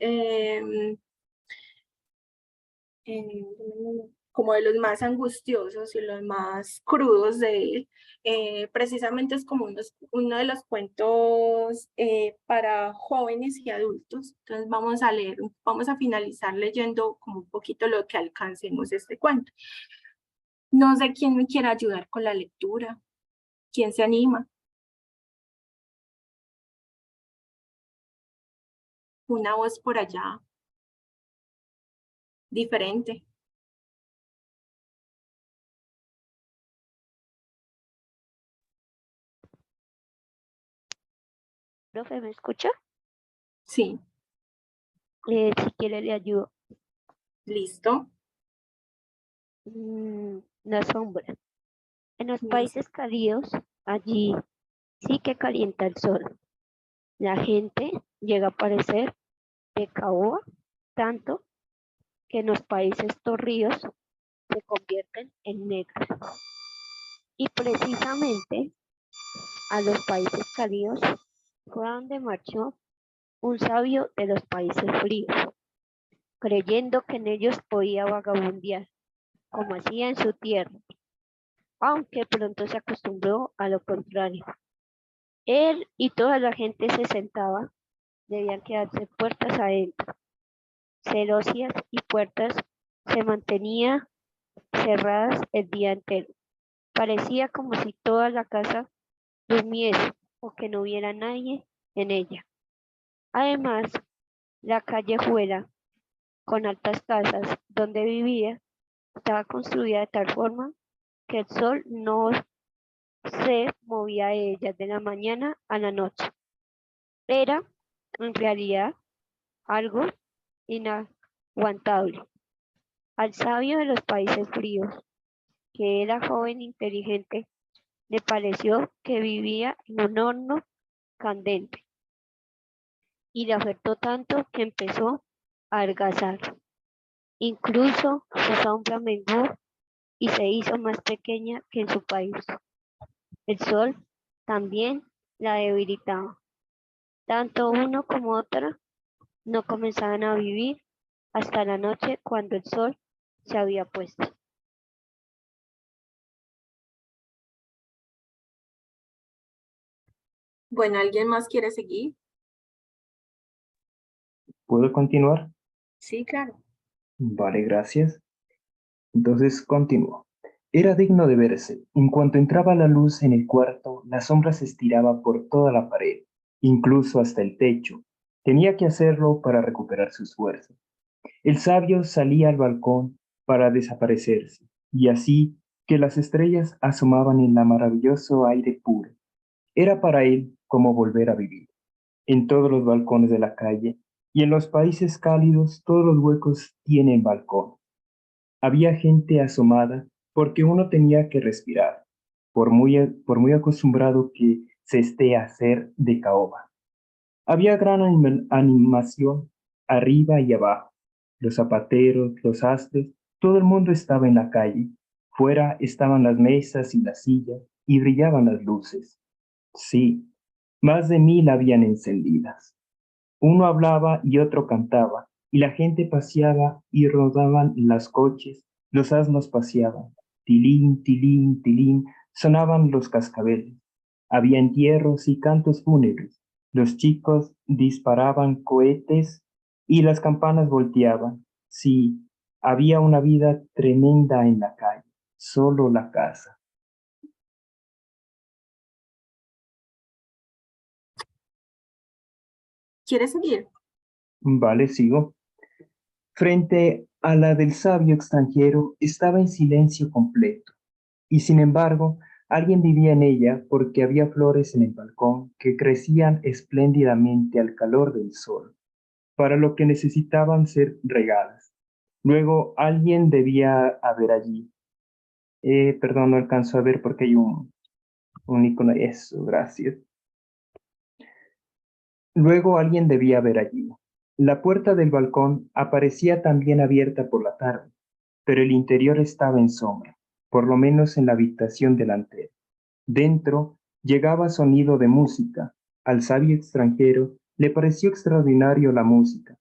como de los más angustiosos y los más crudos de él. Precisamente es como uno de los cuentos para jóvenes y adultos. Entonces vamos a finalizar leyendo como un poquito lo que alcancemos este cuento. No sé quién me quiera ayudar con la lectura. ¿Quién se anima? Una voz por allá, diferente. Profe, ¿me escucha? Sí, Si quiere le ayudo. listo. La sombra. En los Listo. países cálidos, allí sí que calienta el sol. La gente llega a parecer de caoba tanto que en los países torridos se convierten en negros. Y precisamente a los países cálidos fue a donde marchó un sabio de los países fríos, creyendo que en ellos podía vagabundear, como hacía en su tierra, aunque pronto se acostumbró a lo contrario. Él y toda la gente se sentaba, debían quedarse puertas adentro. Celosías y puertas se mantenían cerradas el día entero. Parecía como si toda la casa durmiese o que no hubiera nadie en ella. Además, la callejuela, con altas casas donde vivía, estaba construida de tal forma que el sol no se movía de ellas de la mañana a la noche. Era, en realidad, algo inaguantable. Al sabio de los países fríos, que era joven e inteligente, le pareció que vivía en un horno candente y le afectó tanto que empezó a adelgazar. Incluso su sombra menguó y se hizo más pequeña que en su país. El sol también la debilitaba. Tanto uno como otra no comenzaban a vivir hasta la noche cuando el sol se había puesto. Bueno, ¿alguien más quiere seguir? ¿Puedo continuar? Sí, claro. Vale, gracias. Entonces continúo. Era digno de verse. En cuanto entraba la luz en el cuarto, la sombra se estiraba por toda la pared, incluso hasta el techo. Tenía que hacerlo para recuperar sus fuerzas. El sabio salía al balcón para desaparecerse, y así que las estrellas asomaban en el maravilloso aire puro. Era para él como volver a vivir. En todos los balcones de la calle y en los países cálidos todos los huecos tienen balcón. Había gente asomada porque uno tenía que respirar, por muy acostumbrado que se esté a hacer de caoba. Había gran animación arriba y abajo. Los zapateros, los sastres, todo el mundo estaba en la calle. Fuera estaban las mesas y las sillas y brillaban las luces. Sí, más de 1000 habían encendidas. Uno hablaba y otro cantaba, y la gente paseaba y rodaban las coches, los asnos paseaban. Tilín, tilín, tilín, sonaban los cascabeles. Había entierros y cantos fúnebres. Los chicos disparaban cohetes y las campanas volteaban. Sí, había una vida tremenda en la calle, solo la casa. ¿Quieres seguir? Vale, sigo. Frente a la del sabio extranjero estaba en silencio completo, y sin embargo, alguien vivía en ella porque había flores en el balcón que crecían espléndidamente al calor del sol, para lo que necesitaban ser regadas. Luego, alguien debía haber allí. Perdón, no alcanzo a ver porque hay un icono. Eso, gracias. Luego alguien debía haber allí. La puerta del balcón aparecía también abierta por la tarde, pero el interior estaba en sombra, por lo menos en la habitación delantera. Dentro llegaba sonido de música. Al sabio extranjero le pareció extraordinario la música,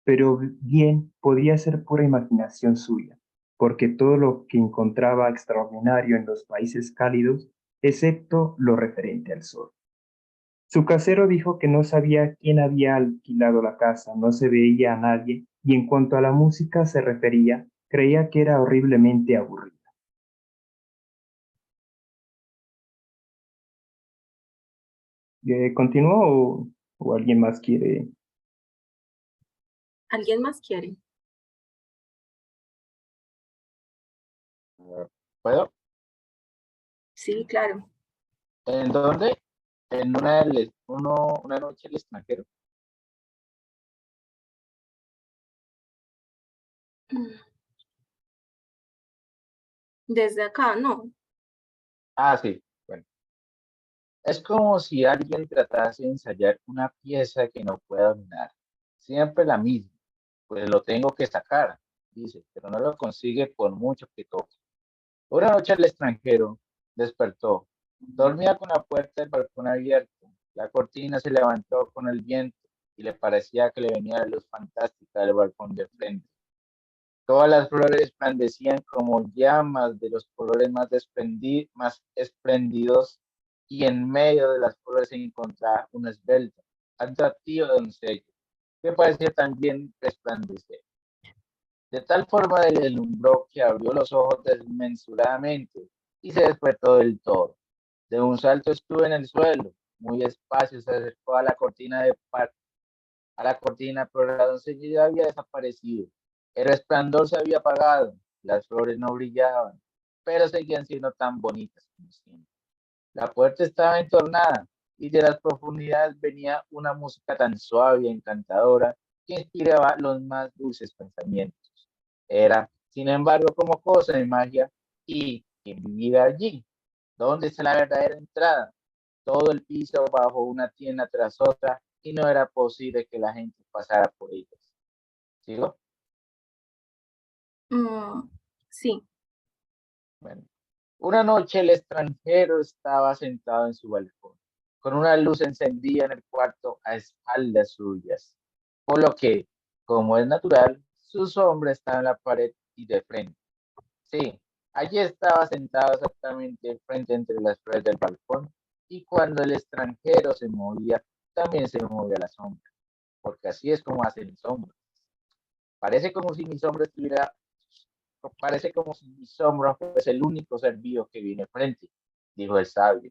pero bien podía ser pura imaginación suya. porque todo lo que encontraba extraordinario en los países cálidos, excepto lo referente al sol. Su casero dijo que no sabía quién había alquilado la casa, no se veía a nadie, y en cuanto a la música se refería, creía que era horriblemente aburrida. ¿Continúo o alguien más quiere? ¿Alguien más quiere? ¿Puedo? Sí, claro. ¿En dónde? En una noche al extranjero. Desde acá, no. Ah, sí. Bueno, es como si alguien tratase de ensayar una pieza que no pueda dominar. Siempre la misma. Pues lo tengo que sacar, dice, pero no lo consigue por mucho que toque. Una noche el extranjero despertó. Dormía con la puerta del balcón abierta. La cortina se levantó con el viento y le parecía que le venía la luz fantástica del balcón de frente. Todas las flores resplandecían como llamas de los colores más espléndidos, y en medio de las flores se encontraba un esbelto, atractivo doncella que parecía también resplandecer. De tal forma le deslumbró que abrió los ojos desmesuradamente y se despertó del todo. De un salto estuvo en el suelo, muy despacio se acercó a la cortina pero la doncella ya había desaparecido. El resplandor se había apagado, las flores no brillaban, pero seguían siendo tan bonitas como siempre. La puerta estaba entornada y de las profundidades venía una música tan suave y encantadora que inspiraba los más dulces pensamientos. Era, sin embargo, como cosa de magia, y quien vivía allí. ¿Dónde está la verdadera entrada? Todo el piso bajo una tienda tras otra y no era posible que la gente pasara por ellas. ¿Sigo? Sí. Bueno. Una noche el extranjero estaba sentado en su balcón, con una luz encendida en el cuarto a espaldas suyas, por lo que, como es natural, su sombra estaba en la pared y de frente. Sí, allí estaba sentado exactamente frente entre las flores del balcón, y cuando el extranjero se movía, también se movía la sombra, porque así es como hacen mis sombras. Parece como si mi sombra estuviera Parece como si mi sombra fuese el único ser vivo que viene frente, dijo el sabio.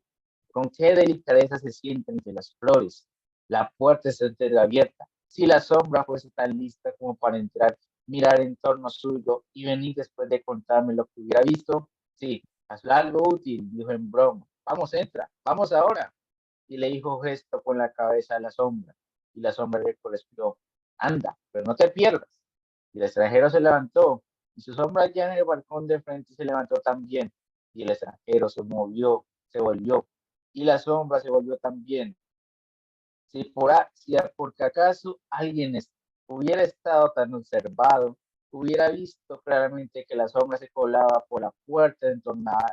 Con qué delicadeza se siente entre las flores. La puerta está entreabierta. Si la sombra fuese tan lista como para entrar, mirar en torno suyo y venir después de contarme lo que hubiera visto, sí, hazlo algo útil, dijo en broma. Vamos, entra, vamos ahora. Y le dijo gesto con la cabeza a la sombra. Y la sombra le correspondió, anda, pero no te pierdas. Y el extranjero se levantó y su sombra ya en el balcón de frente se levantó también, y el extranjero se movió, se volvió, y la sombra se volvió también. Si porque acaso alguien hubiera estado tan observado, hubiera visto claramente que la sombra se colaba por la puerta entornada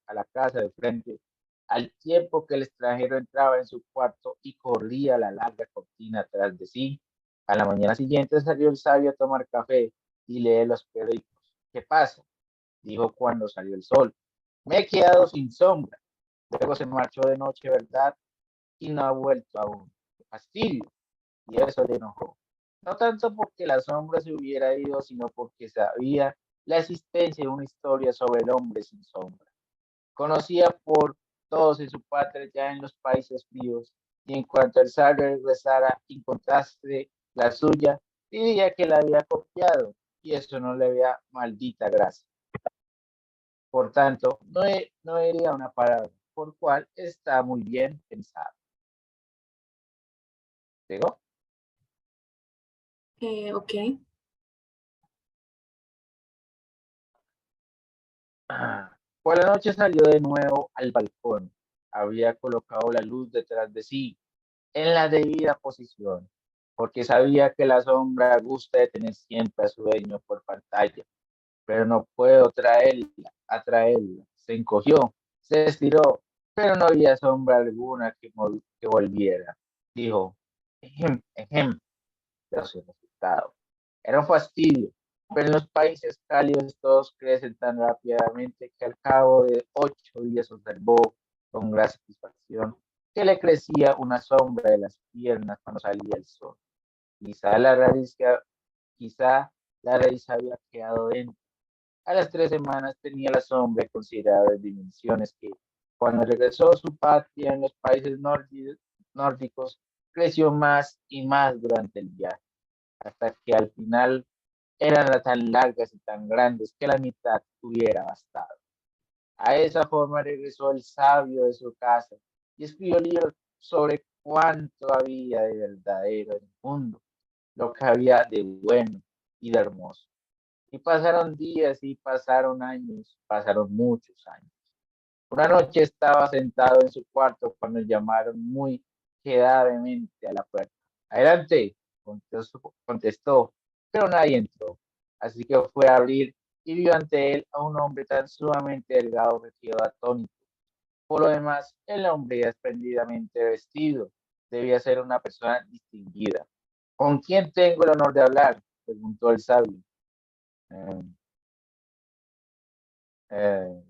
a la casa de frente, al tiempo que el extranjero entraba en su cuarto y corría la larga cortina atrás de sí. A la mañana siguiente salió el sabio a tomar café y leer los periódicos. ¿Qué pasa? Dijo cuando salió el sol. Me he quedado sin sombra. Luego se marchó de noche, ¿verdad? Y no ha vuelto aún. ¡Qué fastidio! Y eso le enojó. No tanto porque la sombra se hubiera ido, sino porque sabía la existencia de una historia sobre el hombre sin sombra. Conocía por todos en su patria ya en los países fríos, y en cuanto el sabio regresara y encontrase la suya, diría que la había copiado, y eso no le había maldita gracia. Por tanto, no diría una palabra, por cual está muy bien pensado. ¿Llegó? Ok. Por la noche salió de nuevo al balcón. Había colocado la luz detrás de sí, en la debida posición, porque sabía que la sombra gusta de tener siempre a su dueño por pantalla, pero no puedo atraerla. Se encogió, se estiró, pero no había sombra alguna que volviera. Dijo, ejem, ejem, pero sin resultado. Era un fastidio. Pero en los países cálidos todos crecen tan rápidamente que al cabo de 8 días observó con gran satisfacción que le crecía una sombra de las piernas cuando salía el sol. Quizá quizá la raíz había quedado dentro. A las 3 semanas tenía la sombra de considerables dimensiones que, cuando regresó a su patria en los países nórdicos, creció más y más durante el viaje, hasta que al final eran tan largas y tan grandes que la mitad hubiera bastado. A esa forma regresó el sabio de su casa y escribió libros sobre cuánto había de verdadero en el mundo, lo que había de bueno y de hermoso. Y pasaron días y pasaron años, pasaron muchos años. Una noche estaba sentado en su cuarto cuando llamaron muy quedadamente a la puerta. Adelante, contestó, pero nadie entró. Así que fue a abrir y vio ante él a un hombre tan sumamente delgado que quedó atónito. Por lo demás, el hombre esplendidamente vestido debía ser una persona distinguida. ¿Con quién tengo el honor de hablar?, preguntó el sabio.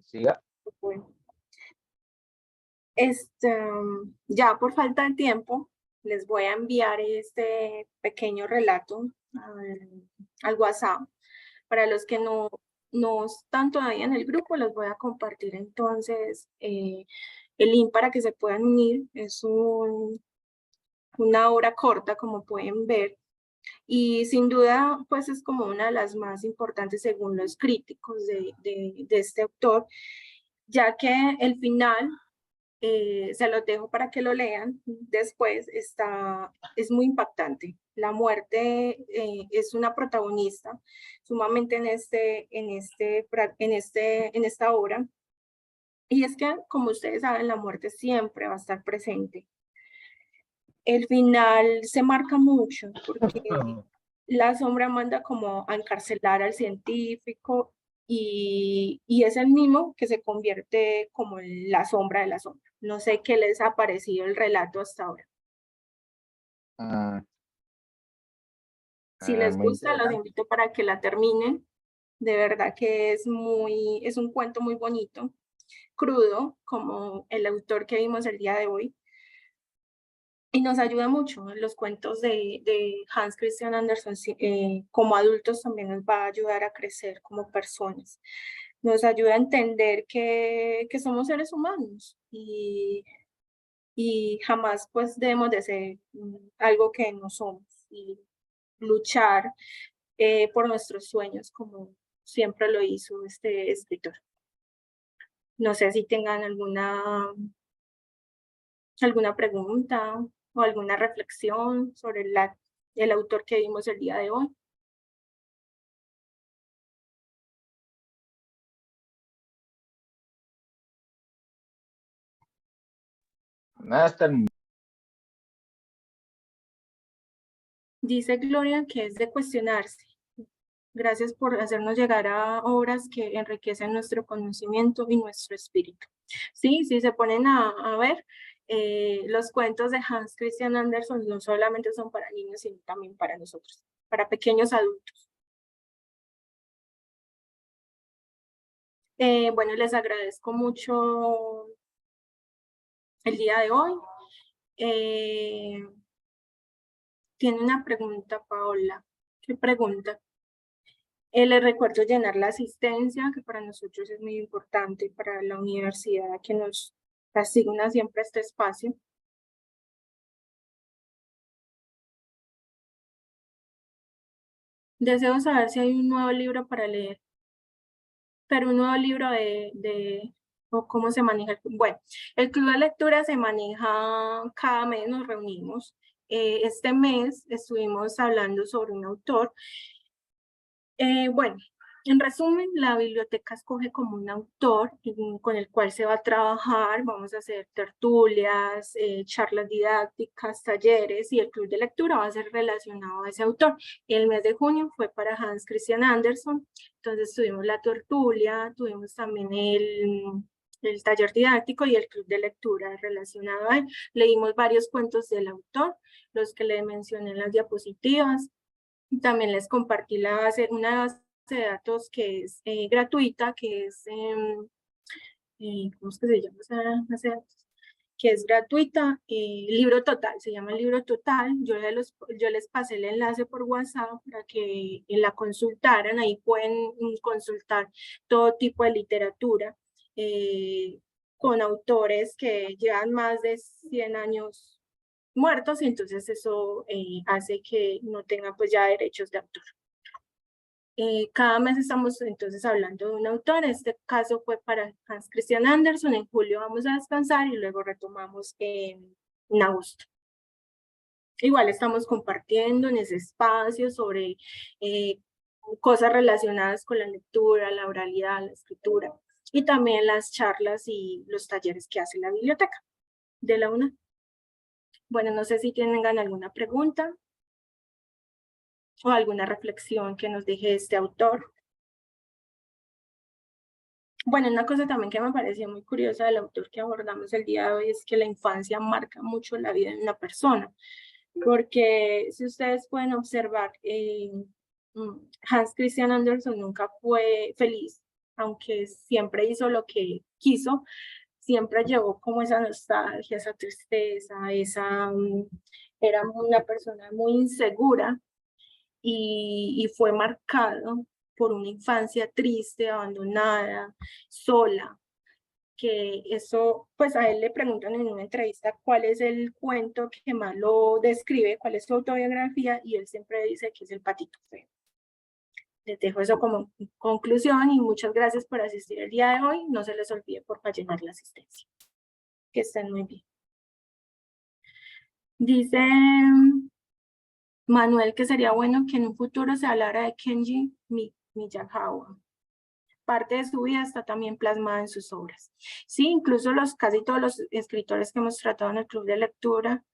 Siga. Bueno, ya por falta de tiempo, les voy a enviar este pequeño relato al WhatsApp. Para los que no están todavía en el grupo, les voy a compartir entonces el link para que se puedan unir. Es una obra corta, como pueden ver, y sin duda pues es como una de las más importantes según los críticos de este autor, ya que el final, se los dejo para que lo lean después, es muy impactante. La muerte es una protagonista sumamente en esta obra, y es que, como ustedes saben, la muerte siempre va a estar presente. El final se marca mucho porque la sombra manda como a encarcelar al científico, y es el mismo que se convierte como en la sombra de la sombra. No sé qué les ha parecido el relato hasta ahora. Si les Muy gusta, los interesante. invito para que la terminen. De verdad que es un cuento muy bonito, crudo, como el autor que vimos el día de hoy. Y nos ayuda mucho. Los cuentos de Hans Christian Andersen, como adultos, también nos va a ayudar a crecer como personas. Nos ayuda a entender que somos seres humanos y jamás pues debemos de ser algo que no somos, y luchar por nuestros sueños como siempre lo hizo este escritor. No sé si tengan alguna pregunta o alguna reflexión sobre el autor que vimos el día de hoy. Nada, hasta el Dice Gloria que es de cuestionarse. Gracias por hacernos llegar a obras que enriquecen nuestro conocimiento y nuestro espíritu. Sí, si se ponen a ver, los cuentos de Hans Christian Andersen no solamente son para niños, sino también para nosotros, para pequeños adultos. Bueno, les agradezco mucho el día de hoy. Tiene una pregunta, Paola. ¿Qué pregunta? Les recuerdo llenar la asistencia, que para nosotros es muy importante, para la universidad que nos asigna siempre este espacio. Deseo saber si hay un nuevo libro para leer, pero un nuevo libro o cómo se maneja. Bueno, el club de lectura se maneja cada mes, nos reunimos. Este mes estuvimos hablando sobre un autor. Bueno, en resumen, la biblioteca escoge como un autor con el cual se va a trabajar. Vamos a hacer tertulias, charlas didácticas, talleres, y el club de lectura va a ser relacionado a ese autor. El mes de junio fue para Hans Christian Andersen, entonces tuvimos la tertulia, tuvimos también el taller didáctico y el club de lectura relacionado a él. Leímos varios cuentos del autor, los que le mencioné en las diapositivas. También les compartí una de datos que es gratuita, que es, ¿cómo es que se llama esa base de datos? Que es gratuita, Libro Total, se llama Libro Total. Yo les pasé el enlace por WhatsApp para que la consultaran. Ahí pueden consultar todo tipo de literatura con autores que llevan más de 100 años muertos, y entonces eso hace que no tengan pues ya derechos de autor. Cada mes estamos entonces hablando de un autor. Este caso fue para Hans Christian Andersen. En julio vamos a descansar y luego retomamos en agosto. Igual estamos compartiendo en ese espacio sobre cosas relacionadas con la lectura, la oralidad, la escritura, y también las charlas y los talleres que hace la biblioteca de la UNAM. Bueno, no sé si tengan alguna pregunta o alguna reflexión que nos deje este autor. Bueno, una cosa también que me pareció muy curiosa del autor que abordamos el día de hoy es que la infancia marca mucho la vida de una persona, porque si ustedes pueden observar, Hans Christian Andersen nunca fue feliz, aunque siempre hizo lo que quiso, siempre llevó como esa nostalgia, esa tristeza, era una persona muy insegura y fue marcado por una infancia triste, abandonada, sola, que eso, pues a él le preguntan en una entrevista cuál es el cuento que más lo describe, cuál es su autobiografía, y él siempre dice que es El patito feo. Les dejo eso como conclusión y muchas gracias por asistir el día de hoy. No se les olvide por llenar la asistencia. Que estén muy bien. Dice Manuel que sería bueno que en un futuro se hablara de Kenji Miyagawa. Parte de su vida está también plasmada en sus obras. Sí, incluso casi todos los escritores que hemos tratado en el club de lectura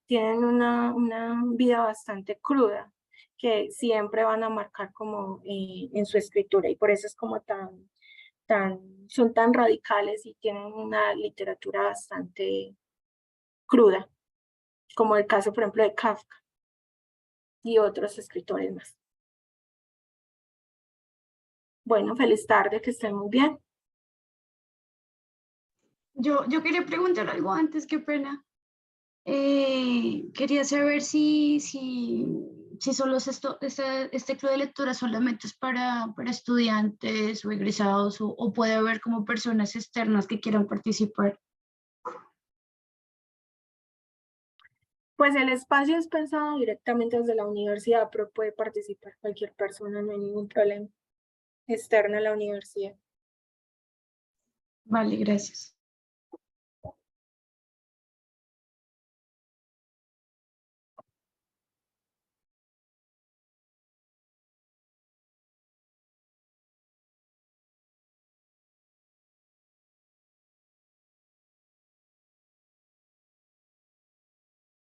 tienen una vida bastante cruda, que siempre van a marcar como en su escritura, y por eso es como son tan radicales y tienen una literatura bastante cruda, como el caso, por ejemplo, de Kafka y otros escritores más. Bueno, feliz tarde, que estén muy bien. Yo quería preguntar algo antes, qué pena. Quería saber si solo este club de lectura solamente es para estudiantes o egresados, o puede haber como personas externas que quieran participar. Pues el espacio es pensado directamente desde la universidad, pero puede participar cualquier persona, no hay ningún problema externo a la universidad. Vale, gracias.